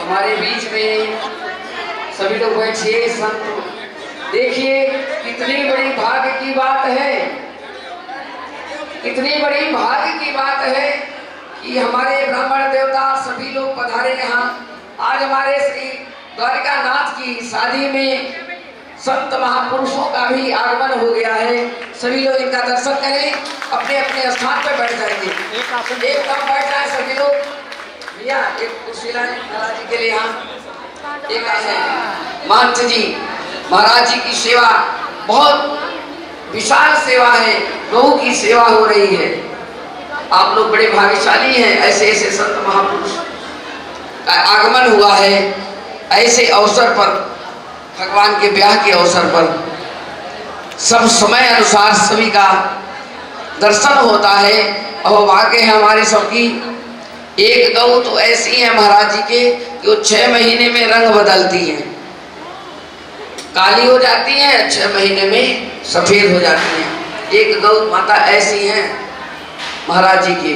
हमारे बीच में सभी लोग बैठिए। संत देखिए कितनी बड़ी भाग्य की बात है, कितनी बड़ी भाग्य की बात है कि हमारे ब्राह्मण देवता सभी लोग पधारे यहाँ। आज हमारे श्री द्वारिकानाथ की शादी में संत महापुरुषों का भी आगमन हो गया है। सभी लोग इनका दर्शन करें, अपने अपने स्थान पर बैठ जाएंगे। एक कम बैठ जाए सभी लोग। भैया एक कुर्सी लाए महाराज जी के लिए। यहाँ एक है महंत जी, महाराज जी की सेवा बहुत विशाल सेवा है, लोगों की सेवा हो रही है। आप लोग बड़े भाग्यशाली हैं, ऐसे ऐसे संत महापुरुष का आगमन हुआ है। ऐसे अवसर पर, भगवान के ब्याह के अवसर पर सब समय अनुसार सभी का दर्शन होता है। और भाग्य है हमारे सबकी। एक गौ तो ऐसी है महाराज जी के कि वो 6 महीने में रंग बदलती हैं, काली हो जाती हैं, 6 महीने में सफेद हो जाती हैं। एक गौ माता ऐसी हैं महाराज जी की।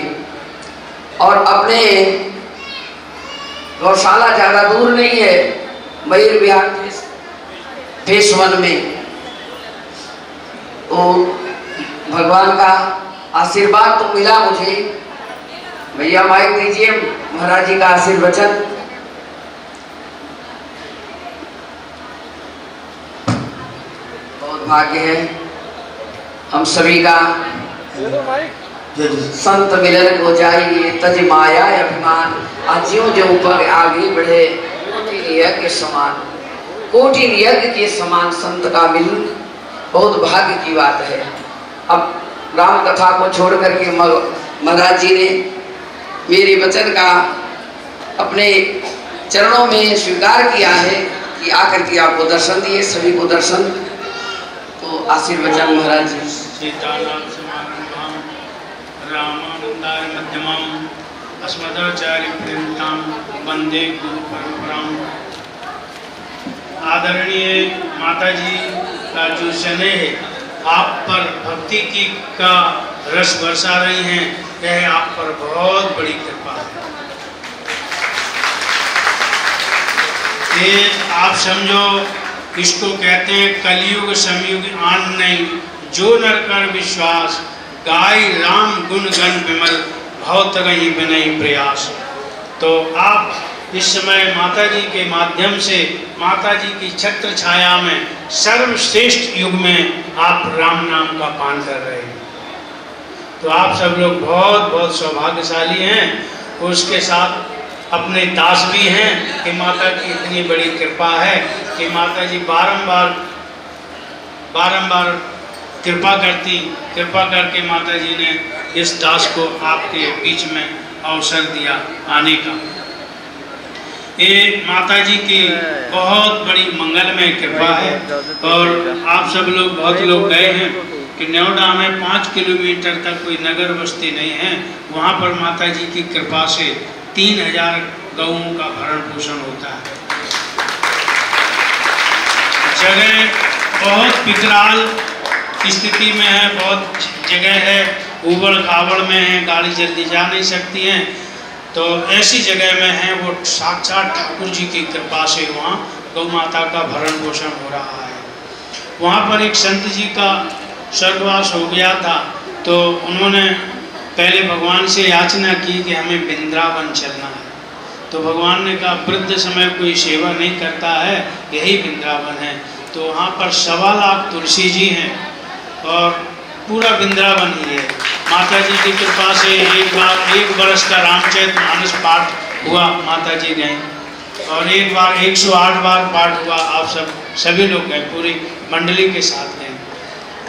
और अपने गौशाला ज्यादा दूर नहीं है, मयूर विहार फेस 1 में। तो भगवान का आशीर्वाद तो मिला मुझे। भैया माइक दीजिए, महाराज जी का आशीर्वचन। बहुत भाग्य है हम सभी का। संत मिलन को जाइए तज माया अभिमान, आजियों जो ऊपर आगे बढ़े कोटि यज्ञ के समान, कोटि यज्ञ के समान संत का मिलन बहुत भाग्य की बात है। अब राम कथा को छोड़ करके महाराज जी ने मेरे वचन का अपने चरणों में स्वीकार किया है कि आकर के आपको दर्शन दिए, सभी को दर्शन। तो आशीर्वचन महाराज जी। रामानंदाय मध्यमम अस्मदाचार्य पर्यंतम वंदे गुरु परंपराम। आदरणीय माता जी का जो स्नेह है, आप पर भक्ति की का रस बरसा रही हैं, यह आप पर बहुत बड़ी कृपा है। ये आप समझो, इसको कहते हैं कलयुग समयुग आन नहीं, जो नर कर विश्वास, गाय राम गुण गण विमल, भव तरहि विनय प्रयास। तो आप इस समय माता जी के माध्यम से, माता जी की छत्र छाया में, सर्वश्रेष्ठ युग में आप राम नाम का पान कर रहे हैं। तो आप सब लोग बहुत बहुत सौभाग्यशाली हैं। उसके साथ अपने दास भी हैं कि माता की इतनी बड़ी कृपा है कि माता जी बारंबार कृपा करके माता जी ने इस दास को आपके बीच में अवसर दिया आने का। ये माता जी की बहुत बड़ी मंगलमय कृपा है। और आप सब लोग, बहुत लोग गए हैं कि न्योडा में 5 किलोमीटर तक कोई नगर बस्ती नहीं है, वहाँ पर माता जी की कृपा से 3000 गौओं का भरण पोषण होता है। जगह बहुत विकराल स्थिति में है, बहुत जगह है उबड़ खाबड़ में है, गाड़ी जल्दी जा नहीं सकती है। तो ऐसी जगह में है, वो साक्षात ठाकुर जी की कृपा से वहाँ गौ माता का भरण पोषण हो रहा है। वहाँ पर एक संत जी का स्वर्गवास हो गया था, तो उन्होंने पहले भगवान से याचना की कि हमें वृंदावन चलना है। तो भगवान ने कहा वृद्ध समय कोई सेवा नहीं करता है, यही वृंदावन है। तो वहाँ पर 1.25 लाख तुलसी जी हैं और पूरा वृंदावन ही है। माता जी की कृपा से एक वर्ष का रामचरितमानस पाठ हुआ, माता जी गए। और एक बार 108 बार पाठ हुआ, आप सभी लोग गए, पूरी मंडली के साथ गए।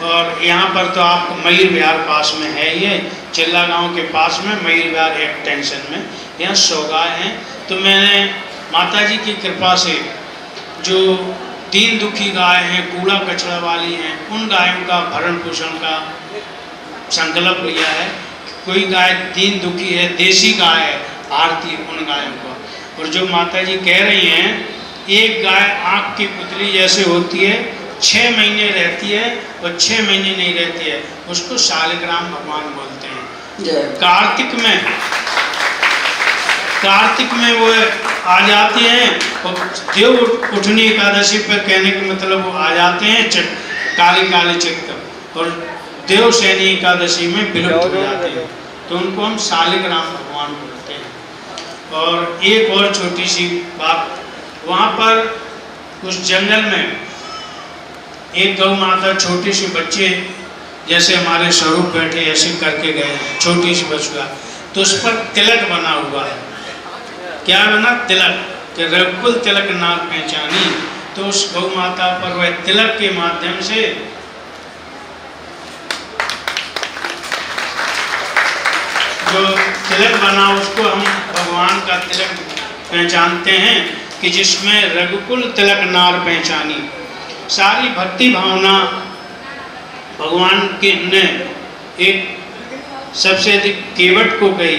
और यहाँ पर तो आपको मयूर विहार पास में है, ये चिल्ला गांव के पास में मयूर विहार एक्सटेंशन में, यहाँ 100 गाय हैं। तो मैंने माता जी की कृपा से जो दीन दुखी गाय हैं, कूड़ा कचरा वाली हैं, उन गायों का भरण पोषण का संकल्प लिया है। कोई गाय दीन दुखी है, देसी गाय है, आरती उन गायों को। और जो माता जी कह रही हैं, एक गाय आँख की पुतली जैसे होती है, 6 महीने रहती है और 6 महीने नहीं रहती है, उसको शालिग्राम भगवान बोलते हैं। कार्तिक में वो आ जाती हैं और देव उठनी एकादशी पर, कहने का मतलब वो आ जाते हैं काले काले चित्त, और देव सैनी एकादशी में विलुप्त हो जाते हैं। तो उनको हम शालिग्राम भगवान बोलते हैं। और एक और छोटी सी बात, वहाँ पर उस जंगल में एक गौ माता छोटी सी बच्चे जैसे हमारे स्वरूप बैठे ऐसे करके गए, छोटी सी बचुआ, तो उस पर तिलक बना हुआ है। क्या बना? तिलक, कि रघुकुल तिलक नाग पहचानी। तो उस गौ माता पर वह तिलक के माध्यम से जो तिलक बना, उसको हम भगवान का तिलक पहचानते हैं कि जिसमें रघुकुल तिलक नार पहचानी। सारी भक्ति भावना भगवान के ने एक सबसे अधिक केवट को कही,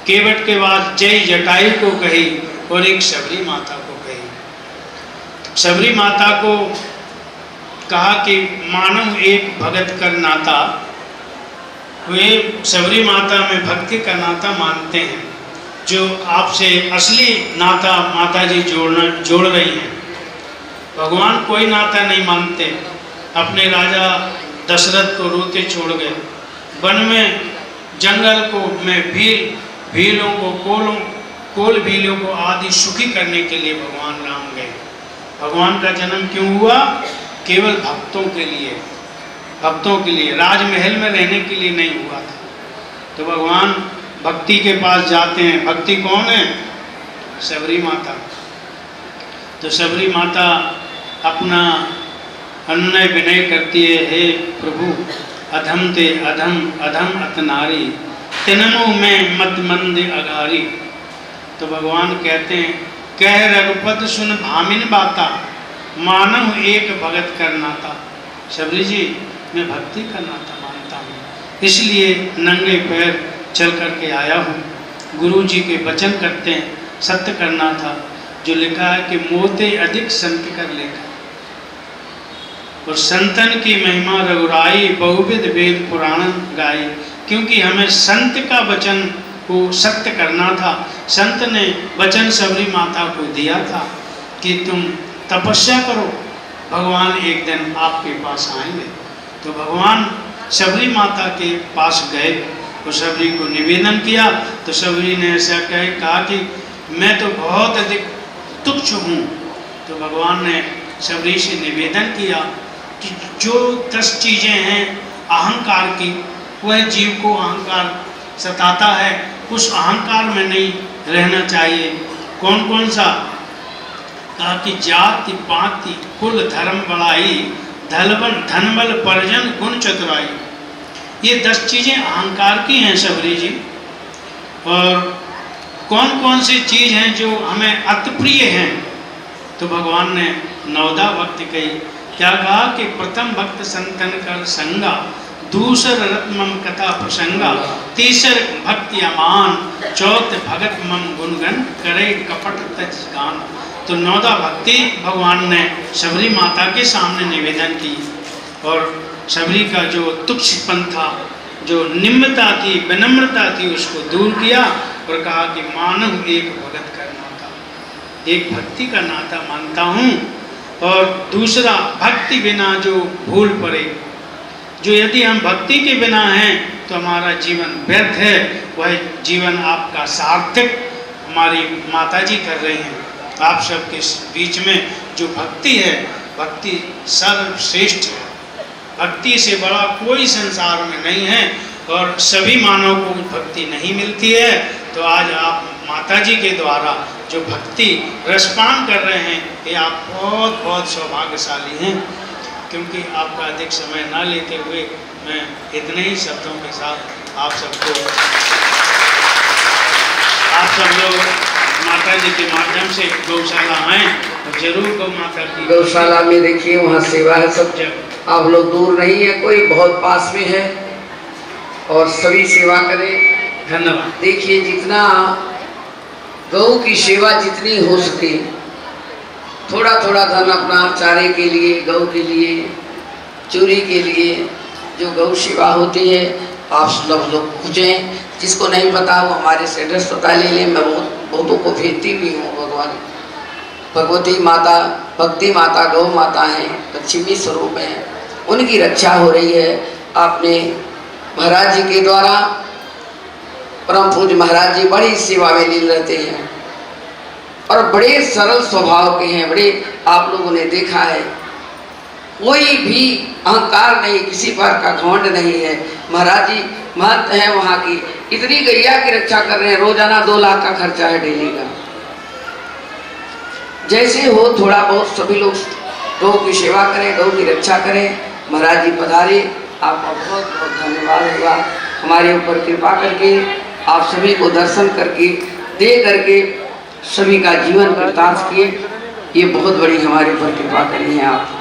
केवट के बाद जय जटायु को कही और एक शबरी माता को कही। शबरी माता को कहा कि मानव एक भगत कर नाता, वे शबरी माता में भक्ति का नाता मानते हैं, जो आपसे असली नाता माता जी जोड़ रही हैं। भगवान कोई नाता नहीं मानते। अपने राजा दशरथ को रोते छोड़ गए, वन में जंगल को में भीलों को कोल भीलों को आदि सुखी करने के लिए भगवान राम गए। भगवान का जन्म क्यों हुआ? केवल भक्तों के लिए, भक्तों के लिए, राजमहल में रहने के लिए नहीं हुआ था। तो भगवान भक्ति के पास जाते हैं। भक्ति कौन है? शबरी माता। तो शबरी माता अपना अनुनय विनय करती है, हे प्रभु अधम ते अधम अधम अत नारी तिनमो में मत मंद अगारी। तो भगवान कहते हैं, कह रघुपति सुन भामिन बाता, मानव एक भगत कर नाता। शबरी जी, मैं भक्ति का नाता मानता हूँ, इसलिए नंगे पैर चल करके आया हूँ। गुरु जी के वचन करते हैं, सत्य करना था, जो लिखा है कि मोते अधिक संत कर लेखा, और संतन की महिमा रघुराई, बहुविध वेद पुराण गाई। क्योंकि हमें संत का वचन को सत्य करना था। संत ने वचन शबरी माता को दिया था कि तुम तपस्या करो, भगवान एक दिन आपके पास आएंगे। तो भगवान शबरी माता के पास गए और शबरी को निवेदन किया। तो शबरी ने ऐसा कहा कि मैं तो बहुत अधिक तुच्छ हूँ। तो भगवान ने शबरी से निवेदन किया कि जो 10 चीज़ें हैं अहंकार की, वह जीव को अहंकार सताता है, उस अहंकार में नहीं रहना चाहिए। कौन कौन सा? कहा कि जाति पाति कुल धर्म बड़ाई, धनबल परजन गुण चतुराई। ये 10 चीज़ें अहंकार की हैं शबरी जी। और कौन कौन सी चीज़ हैं जो हमें अति प्रिय हैं? तो भगवान ने 9 भक्ति कही। क्या कहा कि प्रथम भक्त संतन कर संगा, दूसर रत्न मम कथा प्रसंगा, तीसर भक्ति अमान, चौथ भगत मम गुणगन करे कपट तज गान। तो 9 भक्ति भगवान ने शबरी माता के सामने निवेदन की, और शबरी का जो तुच्छपन था, जो निम्नता थी, विनम्रता थी, उसको दूर किया और कहा कि मानव एक भगत का नाता, एक भक्ति का नाता मानता हूँ। और दूसरा, भक्ति बिना जो भूल पड़े, जो यदि हम भक्ति के बिना हैं तो हमारा जीवन व्यर्थ है, वह जीवन आपका सार्थक हमारी माता जी कर रही हैं। आप सबके बीच में जो भक्ति है, भक्ति सर्वश्रेष्ठ है। भक्ति से बड़ा कोई संसार में नहीं है, और सभी मानव को भक्ति नहीं मिलती है। तो आज आप माता जी के द्वारा जो भक्ति रसपान कर रहे हैं, ये आप बहुत बहुत सौभाग्यशाली हैं। क्योंकि आपका अधिक समय ना लेते हुए मैं इतने ही शब्दों के साथ आप सब लोग माता जी के माध्यम से गौशाला आए, और जरूर गौ माता की गौशाला में देखिए वहाँ सेवा है सब जगह। आप लोग दूर नहीं है, कोई बहुत पास में है, और सभी सेवा करें। धन्यवाद। देखिए जितना गौ की सेवा जितनी हो सके, थोड़ा थोड़ा धन अपना चारे के लिए, गौ के लिए, चूरी के लिए, जो गौ सेवा होती है आप सब लोग पूछें। जिसको नहीं पता वो हमारे से एड्रेस पता ले लें। मैं बहुतों को भेजती भी हूँ। भगवान भगवती माता, भक्ति माता, गौ माता हैं, लक्ष्मी स्वरूप हैं, उनकी रक्षा हो रही है। आपने महाराज जी के द्वारा, परम पूज्य महाराज जी बड़ी सेवा में लीन रहते हैं और बड़े सरल स्वभाव के हैं। बड़े आप लोगों ने देखा है, कोई भी अहंकार नहीं, किसी पर का घमंड नहीं है। महाराज जी महंत हैं वहाँ की, इतनी गैया की रक्षा कर रहे हैं। रोजाना 2 लाख का खर्चा है डेली का। जैसे हो थोड़ा बहुत सभी लोग गौ की सेवा करें, गौ की रक्षा करें। महाराज जी पधारे, आपका बहुत बहुत धन्यवाद होगा हमारे ऊपर कृपा करके, आप सभी को दर्शन करके दे करके सभी का जीवन कृतार्थ किए। ये बहुत बड़ी हमारे ऊपर कृपा करी है आप।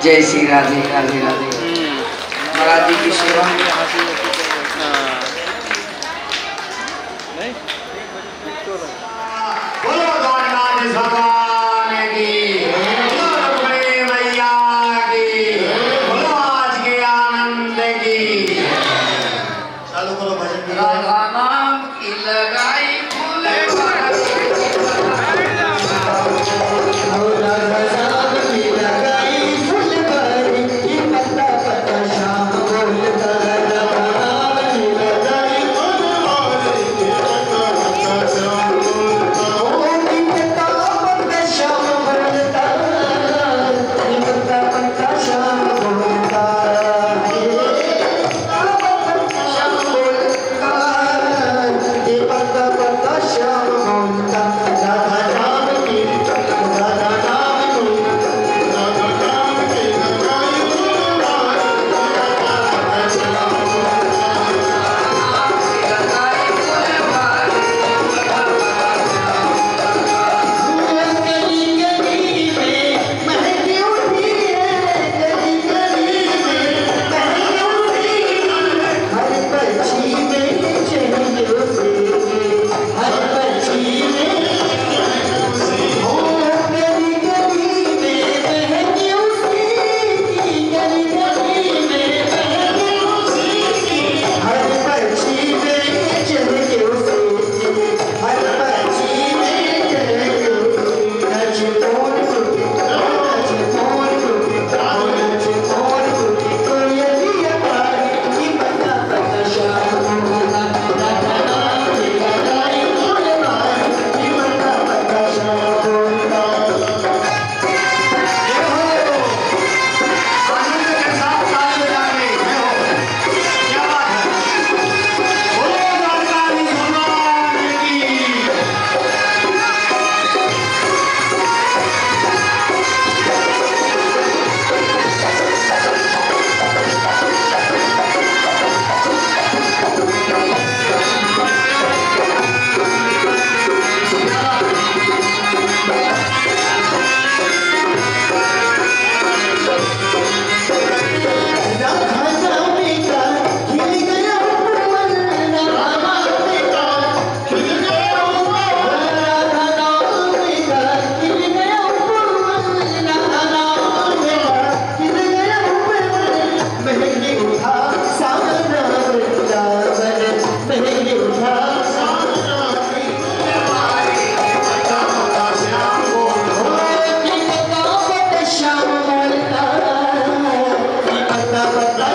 जय श्री राधे राधे राधे। महाराज जी की सेवा। बोलो द्वारकाधीश भगवान की, बोलो रुक्मिणी मैया की, बोलो आज के आनंद की। चालू करो भजन की। राधा नाम की लगाई फूल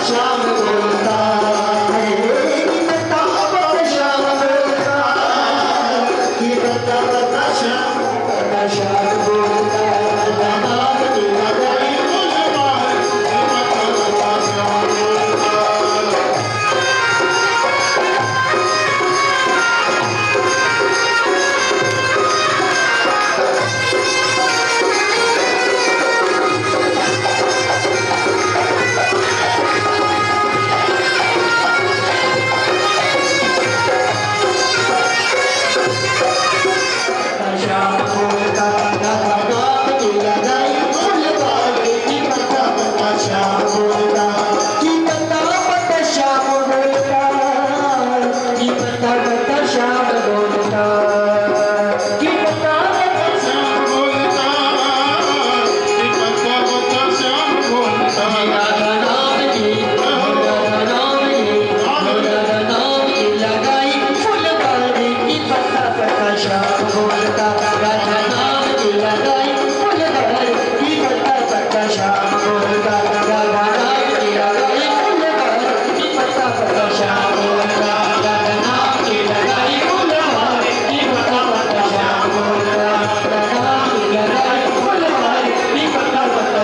श्याम बोलता